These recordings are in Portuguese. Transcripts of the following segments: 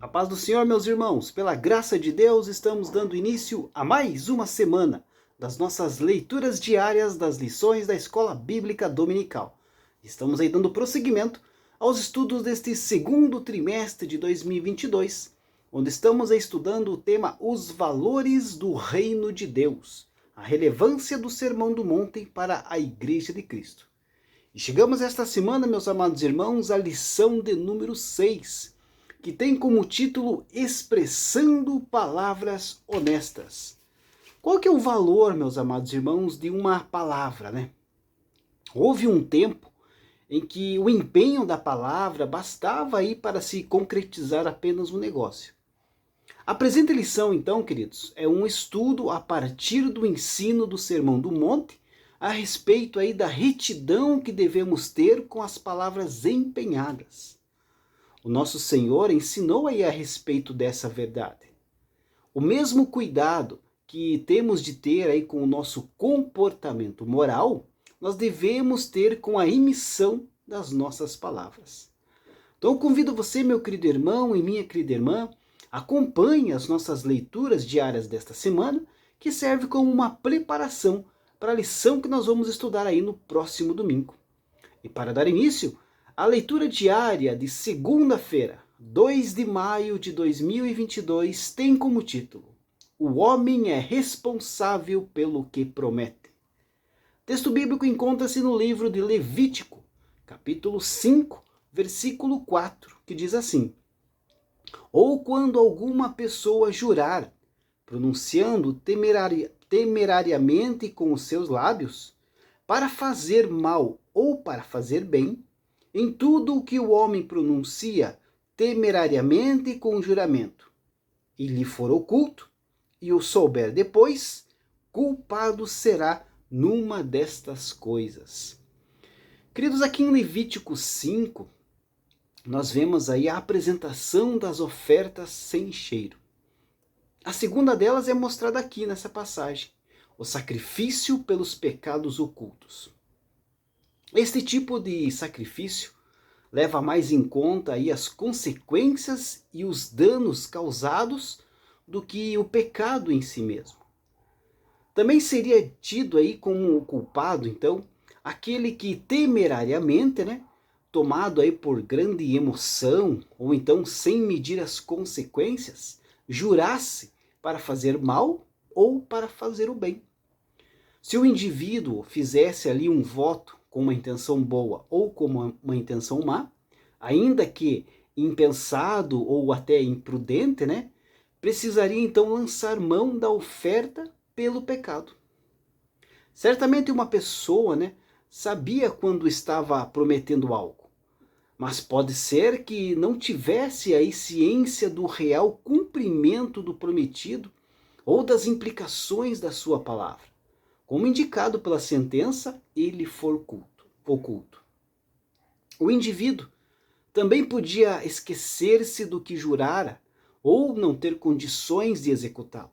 A paz do Senhor, meus irmãos, pela graça de Deus, estamos dando início a mais uma semana das nossas leituras diárias das lições da Escola Bíblica Dominical. Estamos aí dando prosseguimento aos estudos deste segundo trimestre de 2022, onde estamos estudando o tema Os Valores do Reino de Deus, a relevância do Sermão do Monte para a Igreja de Cristo. E chegamos esta semana, meus amados irmãos, à lição de número 6, que tem como título Expressando Palavras Honestas. Qual que é o valor, meus amados irmãos, de uma palavra, né? Houve um tempo em que o empenho da palavra bastava aí para se concretizar apenas um negócio. A presente lição, então, queridos, é um estudo a partir do ensino do Sermão do Monte a respeito aí da retidão que devemos ter com as palavras empenhadas. O nosso Senhor ensinou aí a respeito dessa verdade. O mesmo cuidado que temos de ter aí com o nosso comportamento moral, nós devemos ter com a emissão das nossas palavras. Então eu convido você, meu querido irmão e minha querida irmã, acompanhe as nossas leituras diárias desta semana, que serve como uma preparação para a lição que nós vamos estudar aí no próximo domingo. E para dar início, a leitura diária de segunda-feira, 2 de maio de 2022, tem como título: O homem é responsável pelo que promete. O texto bíblico encontra-se no livro de Levítico, capítulo 5, versículo 4, que diz assim: Ou quando alguma pessoa jurar, pronunciando temerariamente com os seus lábios, para fazer mal ou para fazer bem, em tudo o que o homem pronuncia temerariamente com juramento, e lhe for oculto, e o souber depois, culpado será numa destas coisas. Queridos, aqui em Levítico 5, nós vemos aí a apresentação das ofertas sem cheiro. A segunda delas é mostrada aqui nessa passagem, o sacrifício pelos pecados ocultos. Este tipo de sacrifício leva mais em conta aí as consequências e os danos causados do que o pecado em si mesmo. Também seria tido aí como culpado, então, aquele que temerariamente, tomado aí por grande emoção, ou então sem medir as consequências, jurasse para fazer mal ou para fazer o bem. Se o indivíduo fizesse ali um voto com uma intenção boa ou com uma intenção má, ainda que impensado ou até imprudente, precisaria então lançar mão da oferta pelo pecado. Certamente uma pessoa, sabia quando estava prometendo algo, mas pode ser que não tivesse aí ciência do real cumprimento do prometido ou das implicações da sua palavra. Como indicado pela sentença, ele for oculto. O indivíduo também podia esquecer-se do que jurara ou não ter condições de executá-lo.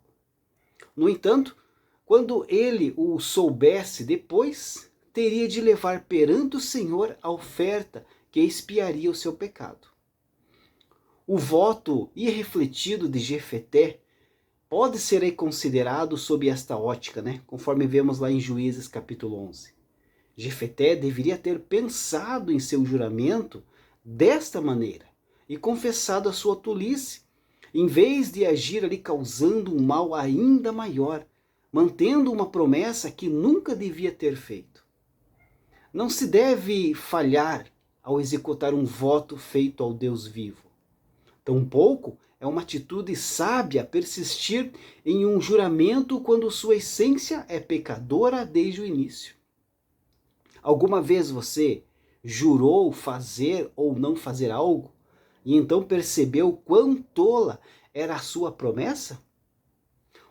No entanto, quando ele o soubesse depois, teria de levar perante o Senhor a oferta que expiaria o seu pecado. O voto irrefletido de Jefté pode ser aí considerado sob esta ótica, conforme vemos lá em Juízes capítulo 11. Jefté deveria ter pensado em seu juramento desta maneira e confessado a sua tolice, em vez de agir ali causando um mal ainda maior, mantendo uma promessa que nunca devia ter feito. Não se deve falhar ao executar um voto feito ao Deus vivo. Tampouco é uma atitude sábia persistir em um juramento quando sua essência é pecadora desde o início. Alguma vez você jurou fazer ou não fazer algo e então percebeu quão tola era a sua promessa?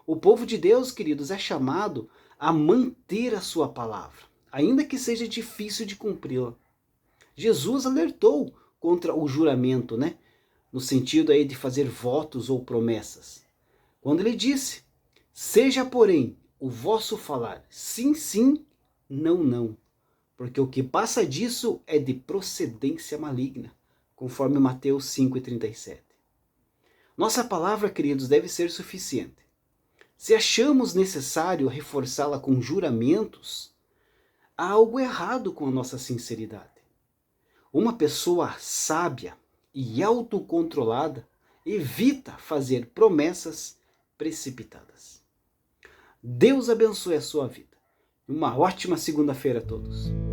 O povo de Deus, queridos, é chamado a manter a sua palavra, ainda que seja difícil de cumpri-la. Jesus alertou contra o juramento, no sentido aí de fazer votos ou promessas. Quando ele disse: seja, porém, o vosso falar sim, sim, não, não, porque o que passa disso é de procedência maligna, conforme Mateus 5,37. Nossa palavra, queridos, deve ser suficiente. Se achamos necessário reforçá-la com juramentos, há algo errado com a nossa sinceridade. Uma pessoa sábia e autocontrolada evita fazer promessas precipitadas. Deus abençoe a sua vida. Uma ótima segunda-feira a todos.